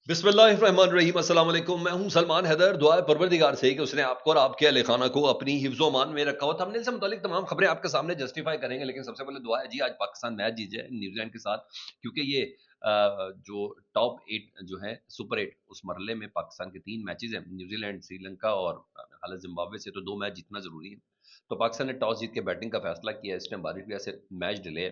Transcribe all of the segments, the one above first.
बिस्मिल्लाहिर्रहमानिर्रहीम अस्सलाम वालेकुम। मैं हूं सलमान हैदर। दुआ है परवरदिगार से कि उसने आपको और आपके अहल खाना को अपनी हिफ्ज़ व अमान में रखा हो। थंबनेल से मुतालिक तमाम खबरें आपके सामने जस्टिफाई करेंगे, लेकिन सबसे पहले दुआ है जी आज पाकिस्तान मैच जीत जाए न्यूजीलैंड के साथ, क्योंकि ये जो टॉप 8 जो है सुपर 8 उस मरहले में पाकिस्तान के 3 मैचेज़ हैं, न्यूजीलैंड, श्रीलंका और हालांकि जिम्बाब्वे से, तो 2 मैच जीतना ज़रूरी है। तो पाकिस्तान ने टॉस जीत के बैटिंग का फैसला किया। इस टाइम बारिश की वजह से मैच डिले है,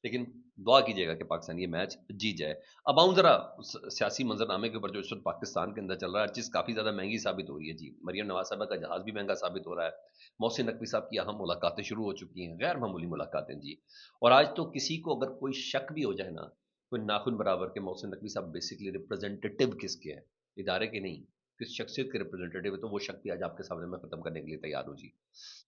लेकिन दुआ कीजिएगा कि पाकिस्तान ये मैच जीत जाए। अब आऊँ ज़रा उस सियासी मंजरनामे के ऊपर जो इस वक्त पाकिस्तान के अंदर चल रहा है। चीज़ काफ़ी ज़्यादा महंगी साबित हो रही है जी। मरियम नवाज साहबा का जहाज़ भी महंगा साबित हो रहा है। मोहसिन नकवी साहब की अहम मुलाकातें शुरू हो चुकी हैं, गैर मामूली मुलाकातें जी। और आज तो किसी को अगर कोई शक भी हो जाए ना, कोई नाखून बराबर के मोहसिन नकवी साहब बेसिकली रिप्रेजेंटेटिव किसके हैं, इदारे के नहीं, किस शख्सियत के रिप्रेजेंटेटिव है, तो वो शक भी आज आपके सामने मैं खत्म करने के लिए तैयार हूँ जी।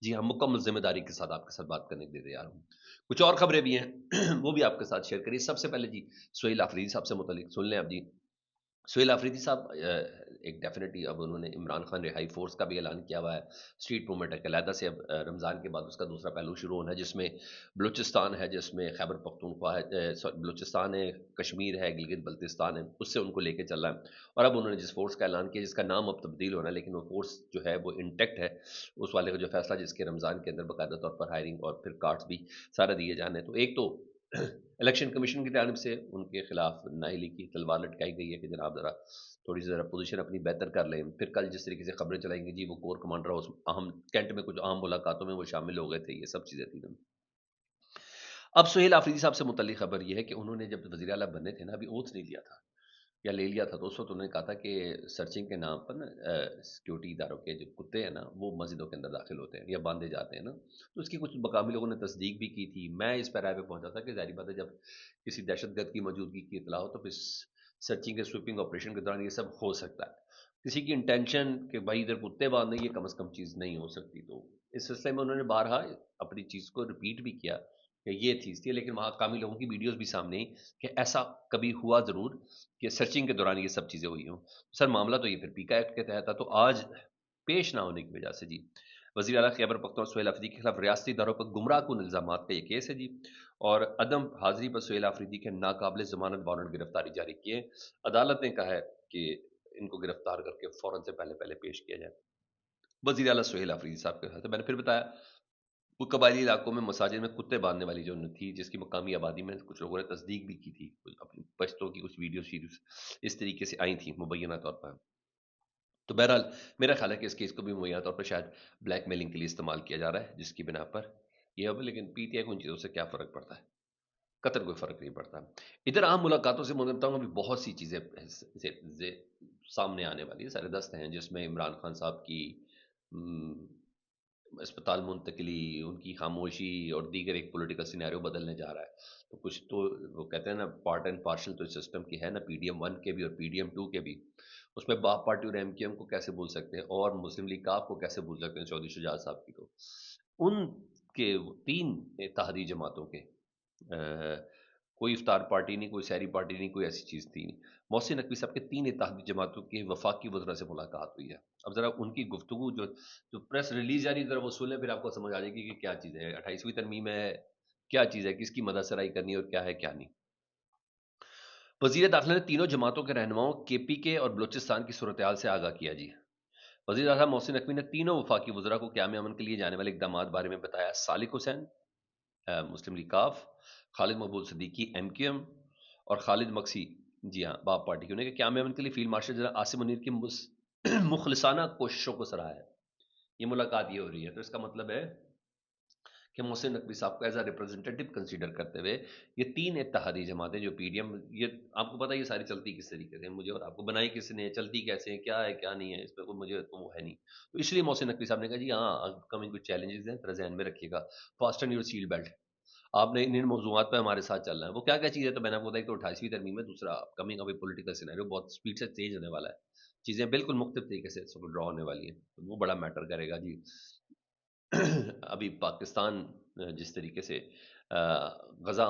जी हाँ, मुकम्मल ज़िम्मेदारी के साथ आपके साथ बात करने के लिए तैयार हूँ। कुछ और खबरें भी हैं वो भी आपके साथ शेयर करिए। सबसे पहले जी सुहेल आफरीदी साहब से मुतालिक सुन लें आप जी। सुहेल आफरीदी साहब एक डेफिनेटली अब उन्होंने इमरान खान रिहाई फोर्स का भी ऐलान किया हुआ है। स्ट्रीट मूवमेंट है अलहदा से। अब रमज़ान के बाद उसका दूसरा पहलू शुरू होना है, जिसमें बलूचिस्तान है, जिसमें खैबर पख्तूनख्वा है, बलूचिस्तान है, कश्मीर है, गिलगित बल्तिस्तान है, उससे उनको लेके चल रहा है। और अब उन्होंने जिस फोर्स का ऐलान किया, जिसका नाम अब तब्दील होना है, लेकिन वो फोर्स जो है वो इंटेक्ट है। उस वाले का जो फैसला, जिसके रमज़ान के अंदर बाकायदा तौर पर हायरिंग और फिर कार्ड्स भी सारे दिए जाने, तो एक तो इलेक्शन कमीशन की जानब से उनके खिलाफ नाअहली की तलवार लटकाई गई है कि जनाब ज़रा थोड़ी सी ज़रा पोजीशन अपनी बेहतर कर लें। फिर कल जिस तरीके से खबरें चलाएंगी जी, वो कोर कमांडर उस अहम कैंट में कुछ अहम मुलाकातों में वो शामिल हो गए थे, ये सब चीज़ें थी ना। अब सुहेल आफरीदी साहब से मुतल्लिक खबर ये है कि उन्होंने जब वज़ीर आला बने थे ना, अभी ओथ नहीं लिया था या ले लिया था, तो उस वक्त उन्होंने कहा था कि सर्चिंग के नाम पर ना सिक्योरिटी इदारों के जो कुत्ते हैं ना, वो मस्जिदों के अंदर दाखिल होते हैं या बांधे जाते हैं ना। तो उसकी कुछ मकामी लोगों ने तस्दीक भी की थी। मैं इस पैराए पे पहुंचा था कि जाहिर बात है, जब किसी दहशतगर्द की मौजूदगी की इतला हो तो फिर सर्चिंग के स्वीपिंग ऑपरेशन के दौरान ये सब हो सकता है। किसी की इंटेंशन कि भाई इधर कुत्ते बांधने, ये कम अज़ कम चीज़ नहीं हो सकती। तो इस सिलसिले में उन्होंने बारहा अपनी चीज़ को रिपीट भी किया कि ये चीज़ थी, लेकिन वहाँ कामी लोगों की वीडियोज़ भी सामने आई कि ऐसा कभी हुआ ज़रूर कि सर्चिंग के दौरान ये सब चीज़ें हुई हों। सर मामला तो ये फिर पीका एक्ट के तहत था। तो आज पेश ना होने की वजह से जी वज़ीर आला खैबर पख्तूनख्वा सुहेल आफरीदी के खिलाफ रियासती इदारों पर गुमराहकुन इल्ज़ामात का ये केस है जी। और अदम हाज़िरी पर सुहेल आफरीदी के नाकाबिल ज़मानत वारंट गिरफ्तारी जारी किए। अदालत ने कहा है कि इनको गिरफ्तार करके फ़ौरन से पहले-पहले पेश किया जाए। वज़ीर आला सुहेल आफरीदी साहब के साथ मैंने फिर बताया, वो कबायली इलाकों में मसाजिद में कुत्ते बांधने वाली जो थी, जिसकी मकामी आबादी में कुछ लोगों ने तस्दीक भी की थी, कुछ अपनी पश्तों की कुछ वीडियो सीरीज इस तरीके से आई थी मुबैना तौर पर। तो बहरहाल मेरा ख्याल है कि इस केस को भी मुबैना तौर पर शायद ब्लैकमेलिंग के लिए इस्तेमाल किया जा रहा है, जिसकी बिना पर यह अब, लेकिन पीटीआई को उन चीज़ों से क्या फ़र्क पड़ता है? कतई कोई फ़र्क नहीं पड़ता। इधर आम मुलाकातों से मैं बताऊँ, अभी बहुत सी चीज़ें सामने आने वाली है, सारे दस्त हैं, जिसमें इमरान खान साहब की उम, अस्पताल मुंतकिली, उनकी खामोशी और दीगर एक पॉलिटिकल सिनेरियो बदलने जा रहा है। तो कुछ तो वो कहते हैं ना, पार्ट एंड पार्सल तो इस सिस्टम की है ना, पीडीएम 1 के भी और पीडीएम 2 के भी। उसमें बाप पार्टी और एमकेएम को कैसे भूल सकते हैं, और मुस्लिम लीग काफ को कैसे भूल सकते हैं, चौधरी शुजात साहब की तो। उनके 3 इत्तेहादी जमातों के कोई इफ्तार पार्टी नहीं, कोई सहरी पार्टी नहीं, कोई ऐसी चीज़ थी नहीं। मोहसिन नकवी साहब के 3 इत्तेहादी जमातों के वफाकी वज़रा से मुलाकात हुई है। अब ज़रा उनकी गुफ्तगू जो प्रेस रिलीज़ जारी, ज़रा वो सुन लें, फिर आपको समझ आ जाएगी कि क्या चीज़ है। 28वीं तरमीम है, क्या चीज़ है, किसकी मददसराई करनी है और क्या है, क्या नहीं। वज़ीर दाखिला ने तीनों जमातों के रहनुमाओं केपीके और बलूचिस्तान की सूरत-ए-हाल से आगाह किया जी। वज़ीर आज़म मोहसिन नकवी ने तीनों वफाकी वज़रा को क़याम अमन के लिए जाने वाले इक़दामात बारे में बताया। सालिक हुसैन मुस्लिम लीग काफ, खालिद मकबूल सिद्दीकी एमक्यूएम और खालिद मक्सी, जी हाँ, बाप पार्टी के, उन्होंने क़याम अमन के लिए field marshal general Asim Munir की मुखलिसाना कोशिशों को सराहा है। ये मुलाकात ये हो रही है, तो इसका मतलब है कि मोहसिन नकवी साहब को एज़ अ रिप्रेजेंटेटिव कंसीडर करते हुए ये 3 इत्तेहादी जमातें जो पीडीएम, ये आपको पता है ये सारी चलती किस तरीके से, मुझे और आपको बनाई किसने, चलती कैसे है, क्या नहीं है, इस पे कोई मुझे तो वो है नहीं। तो इसलिए मोहसिन नकवी साहब ने कहा जी हाँ, अपकमिंग कुछ चैलेंजेस हैं, ज़रा ज़हन में रखिएगा। Fasten your seat belt. आपने इन मौज़ूआत पे हमारे साथ चलना है। वो क्या-क्या चीज़ है, तो मैंने आपको बताया, तो 28वीं तरमीम में, दूसरा अपकमिंग अभी पॉलिटिकल सिनेरियो बहुत स्पीड से चेंज होने वाला है। चीज़ें बिल्कुल मुख्तलिफ तरीके से ड्रॉ होने वाली हैं, तो वो बड़ा मैटर करेगा जी। अभी पाकिस्तान जिस तरीके से गज़ा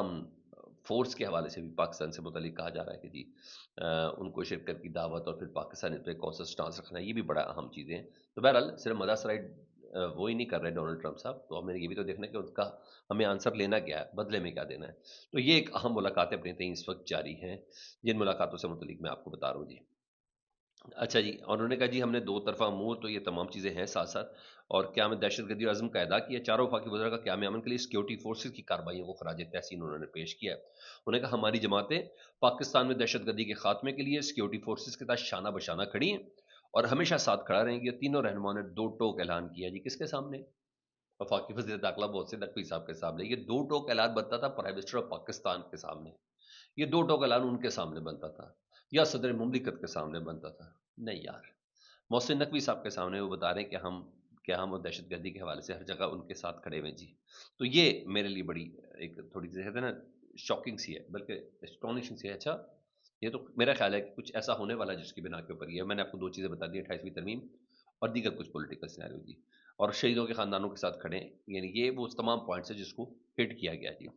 फ़ोर्स के हवाले से भी पाकिस्तान से मुतल्लिक कहा जा रहा है कि जी उनको शिरकत की दावत और फिर पाकिस्तान इस पे कौन सा स्टांस रखना है, ये भी बड़ा अहम चीज़ें हैं। तो बहरहाल सिर्फ मज़ाक राइड वो ही नहीं कर रहे डोनाल्ड ट्रंप साहब, तो हमें ये भी तो देखना है कि उसका हमें आंसर लेना क्या है, बदले में क्या देना है। तो ये एक अहम मुलाकातें अपने तय इस वक्त जारी हैं, जिन मुलाकातों से मुतल्लिक मैं आपको बता रहा हूँ जी। اچھا جی، اور انہوں نے کہا جی ہم نے دو طرفہ امور تو یہ تمام چیزیں ہیں ساتھ ساتھ، اور قیام دہشت گردی اور عزم کا ادا کیا، چاروں وفاقی وزراء کا قیام امن کے لیے سیکورٹی فورسز کی کارروائیوں کو خراج تحسین انہوں نے پیش کیا ہے۔ انہوں نے کہا ہماری جماعتیں پاکستان میں دہشت گردی کے خاتمے کے لیے سیکورٹی فورسز کے ساتھ شانہ بشانہ کھڑی ہیں اور ہمیشہ ساتھ کھڑا رہیں گی۔ تینوں رہنماؤں نے دو ٹوک اعلان کیا جی، کس کے سامنے؟ وفاقی وزیر داخلہ محسن نقوی صاحب کے سامنے۔ یہ دو ٹوک اعلان بنتا تھا پرائم منسٹر آف پاکستان کے سامنے، یہ دو ٹوک اعلان ان کے سامنے بنتا تھا یا صدر مملکت کے سامنے بنتا تھا؟ نہیں یار، محسن نقوی صاحب کے سامنے وہ بتا رہے ہیں کہ ہم اور دہشت گردی کے حوالے سے ہر جگہ ان کے ساتھ کھڑے ہوئے جی۔ تو یہ میرے لیے بڑی ایک تھوڑی سی ہے نا شاکنگ سی ہے، بلکہ اسٹونشنگ سی ہے۔ اچھا، یہ تو میرا خیال ہے کہ کچھ ایسا ہونے والا جس کی بنا کے اوپر یہ ہے۔ میں نے آپ کو دو چیزیں بتا دی، 28ویں ترمیم اور دیگر کچھ پولیٹیکل سینیریو جی، اور شہیدوں کے خاندانوں کے ساتھ کھڑے ہیں، یعنی یہ وہ تمام پوائنٹس ہیں جس کو ہٹ کیا گیا جی۔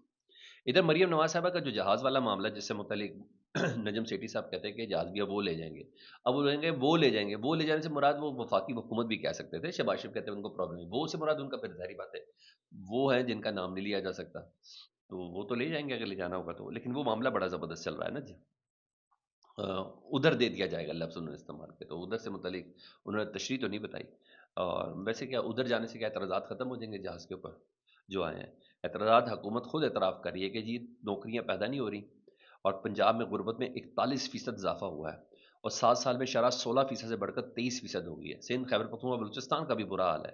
ادھر مریم نواز صاحبہ کا جو جہاز والا معاملہ جس سے متعلق نجم سیٹھی صاحب کہتے ہیں کہ جہاز بھی اب وہ لے جائیں گے، اب وہ لیں گے، وہ لے جائیں گے، وہ لے جانے سے مراد وہ وفاقی حکومت بھی کہہ سکتے تھے، شہباز شریف کہتے ہیں ان کو پرابلم ہے، وہ سے مراد ان کا پھر ظاہری بات ہے وہ ہے جن کا نام نہیں لیا جا سکتا، تو وہ تو لے جائیں گے اگر لے جانا ہوگا تو، لیکن وہ معاملہ بڑا زبردست چل رہا ہے نا جی۔ ادھر دے دیا جائے گا لفظ انہوں نے استعمال کیا، تو ادھر سے متعلق انہوں نے تشریح تو نہیں بتائی، اور ویسے کیا ادھر جانے سے کیا اعتراضات ختم ہو جائیں گے جہاز کے اوپر جو آئے ہیں؟ اعتراضات حکومت خود اعتراف کر رہی ہے کہ جی نوکریاں پیدا نہیں ہو رہی، اور پنجاب میں غربت میں 41% اضافہ ہوا ہے، اور 7 سال میں شرح 16% سے بڑھ کر 23% ہو گئی ہے۔ سندھ، خیبر پختونخوا، بلوچستان کا بھی برا حال ہے،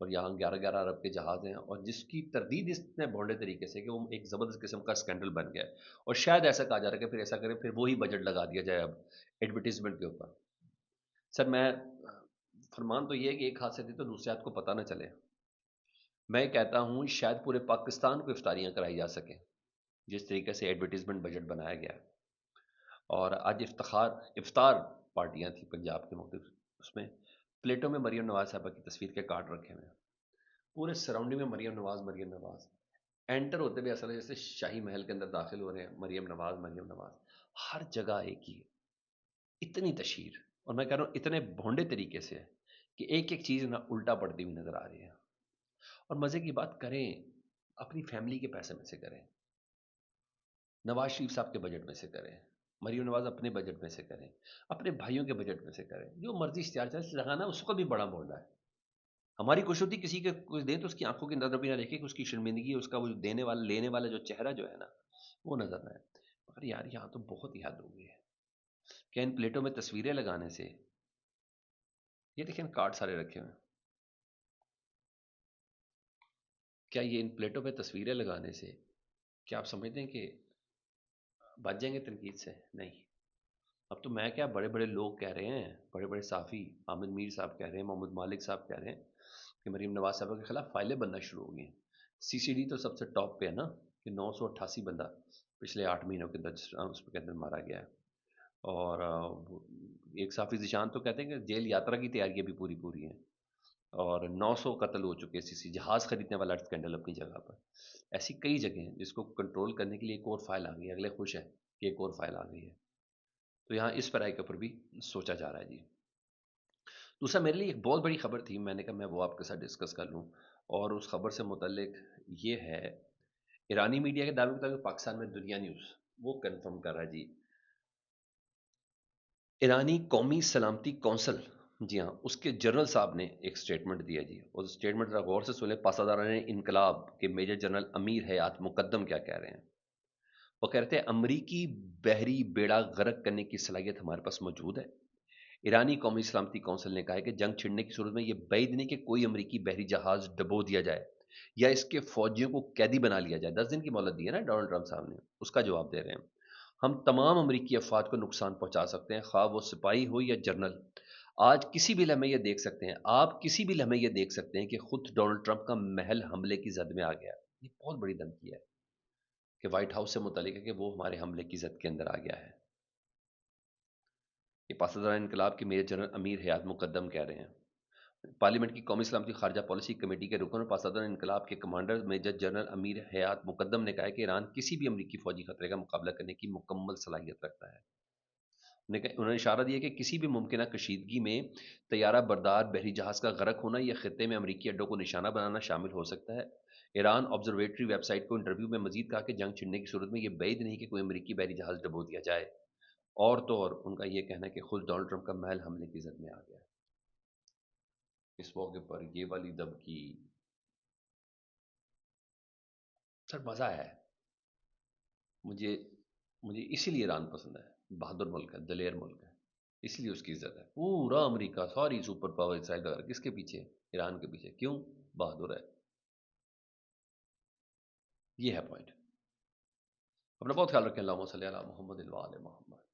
اور یہاں 11 ارب کے جہاز ہیں، اور جس کی تردید اس نے بھونڈے طریقے سے کہ وہ ایک زبردست قسم کا اسکینڈل بن گیا ہے، اور شاید ایسا کہا جا رہا ہے کہ پھر ایسا کریں، پھر وہی بجٹ لگا دیا جائے اب ایڈورٹیزمنٹ کے اوپر۔ سر میں فرمان تو یہ ہے کہ ایک ہاتھ سے دے تو دوسرے ہاتھ کو پتہ نہ چلے، میں کہتا ہوں شاید پورے پاکستان کو افطاریاں کرائی جا سکیں جس طریقے سے ایڈورٹیزمنٹ بجٹ بنایا گیا ہے، اور آج افطار پارٹیاں تھیں پنجاب کے مختلف، اس میں پلیٹوں میں مریم نواز صاحبہ کی تصویر کے کارڈ رکھے ہوئے ہیں، پورے سراؤنڈنگ میں مریم نواز مریم نواز، انٹر ہوتے بھی ایسا لگے جیسے شاہی محل کے اندر داخل ہو رہے ہیں، مریم نواز مریم نواز، ہر جگہ ایک ہی ہے، اتنی تشہیر، اور میں کہہ رہا ہوں اتنے بھونڈے طریقے سے ہے کہ ایک ایک چیز نا الٹا پڑتی ہوئی نظر آ رہی ہے۔ اور مزے کی بات کریں اپنی فیملی کے پیسے میں سے کریں، نواز شریف صاحب کے بجٹ میں سے کریں، مریم نواز اپنے بجٹ میں سے کریں، اپنے بھائیوں کے بجٹ میں سے کریں، جو مرضی اشتہار چاہے لگانا، اس کو بھی بڑا موڑنا ہے۔ ہماری کوشش ہوتی ہے کسی کے کچھ دیں تو اس کی آنکھوں کی نظر بھی نہ دیکھے، کہ اس کی شرمندگی، اس کا وہ دینے والا لینے والا جو چہرہ جو ہے نا وہ نظر نہ آئے۔ مگر یار یہاں تو بہت ہی حد ہو گئی ہے کہ ان پلیٹوں میں تصویریں لگانے سے، یہ دیکھیں کارڈ سارے رکھے ہوئے ہیں، کیا یہ ان پلیٹوں پہ تصویریں لگانے سے کیا آپ سمجھتے ہیں کہ بچ جائیں گے تنقید سے؟ نہیں، اب تو میں کیا، بڑے بڑے لوگ کہہ رہے ہیں، بڑے بڑے صحافی عامر میر صاحب کہہ رہے ہیں، محمد مالک صاحب کہہ رہے ہیں کہ مریم نواز صاحبہ کے خلاف فائلیں بننا شروع ہو گئی ہیں۔ سی سی ڈی تو سب سے ٹاپ پہ ہے نا، کہ 988 بندہ پچھلے 8 مہینوں کے اندر اس کے اندر مارا گیا ہے، اور ایک صحافی ذیشان تو کہتے ہیں کہ جیل یاترا کی تیاریاں بھی پوری پوری ہیں، اور 900 قتل ہو چکے، سی جہاز خریدنے والا اسکینڈل اپنی جگہ پر، ایسی کئی جگہیں ہیں جس کو کنٹرول کرنے کے لیے ایک اور فائل آ گئی ہے، اگلے خوش ہے کہ ایک اور فائل آ گئی ہے، تو یہاں اس پرائے کے اوپر بھی سوچا جا رہا ہے جی۔ دوسرا میرے لیے ایک بہت بڑی خبر تھی، میں نے کہا میں وہ آپ کے ساتھ ڈسکس کر لوں، اور اس خبر سے متعلق یہ ہے، ایرانی میڈیا کے دعوے کے مطابق پاکستان میں دنیا نیوز وہ کنفرم کر رہا ہے جی، ایرانی قومی سلامتی کونسل، جی ہاں، اس کے جنرل صاحب نے ایک سٹیٹمنٹ دیا جی، اور سٹیٹمنٹ ذرا غور سے سنیں، پاسداران انقلاب کے میجر جنرل امیر حیات مقدم کیا کہہ رہے ہیں۔ وہ کہتے ہیں امریکی بحری بیڑا غرق کرنے کی صلاحیت ہمارے پاس موجود ہے۔ ایرانی قومی سلامتی کونسل نے کہا ہے کہ جنگ چھڑنے کی صورت میں یہ بعید نہیں کہ کوئی امریکی بحری جہاز ڈبو دیا جائے یا اس کے فوجیوں کو قیدی بنا لیا جائے۔ 10 دن کی مہلت دی ہے نا ڈونلڈ ٹرمپ صاحب نے، اس کا جواب دے رہے ہیں۔ ہم تمام امریکی افواج کو نقصان پہنچا سکتے ہیں، خواہ وہ سپاہی ہو یا جنرل۔ آج کسی بھی لمحے یہ دیکھ سکتے ہیں، آپ کسی بھی لمحے یہ دیکھ سکتے ہیں کہ خود ڈونلڈ ٹرمپ کا محل حملے کی زد میں آ گیا ہے۔ یہ بہت بڑی دھمکی ہے کہ وائٹ ہاؤس سے متعلق ہے کہ وہ ہمارے حملے کی زد کے اندر آ گیا ہے۔ یہ پاسداران انقلاب کے میجر جنرل امیر حیات مقدم کہہ رہے ہیں۔ پارلیمنٹ کی قومی سلامتی خارجہ پالیسی کمیٹی کے رکن اور پاسداران انقلاب کے کمانڈر میجر جنرل امیر حیات مقدم نے کہا ہے کہ ایران کسی بھی امریکی فوجی خطرے کا مقابلہ کرنے کی مکمل صلاحیت رکھتا ہے۔ انہوں نے اشارہ دیا کہ کسی بھی ممکنہ کشیدگی میں طیارہ بردار بحری جہاز کا غرق ہونا یا خطے میں امریکی اڈوں کو نشانہ بنانا شامل ہو سکتا ہے۔ ایران آبزرویٹری ویب سائٹ کو انٹرویو میں مزید کہا کہ جنگ چھڑنے کی صورت میں یہ بعید نہیں کہ کوئی امریکی بحری جہاز ڈبو دیا جائے، اور تو اور ان کا یہ کہنا ہے کہ خود ڈونلڈ ٹرمپ کا محل حملے کی زد میں آ گیا ہے۔ اس موقع پر یہ والی دھمکی، سر مزہ آیا ہے مجھے مجھے اسی لیے ایران پسند ہے، بہادر ملک ہے، دلیر ملک ہے، اس لیے اس کی عزت ہے۔ پورا امریکہ، ساری سپر پاور اسرائیل وغیرہ کس کے پیچھے؟ ایران کے پیچھے، کیوں؟ بہادر ہے۔ یہ ہے پوائنٹ۔ اپنا بہت خیال رکھیں، اللہم صلی علی محمد و آل محمد۔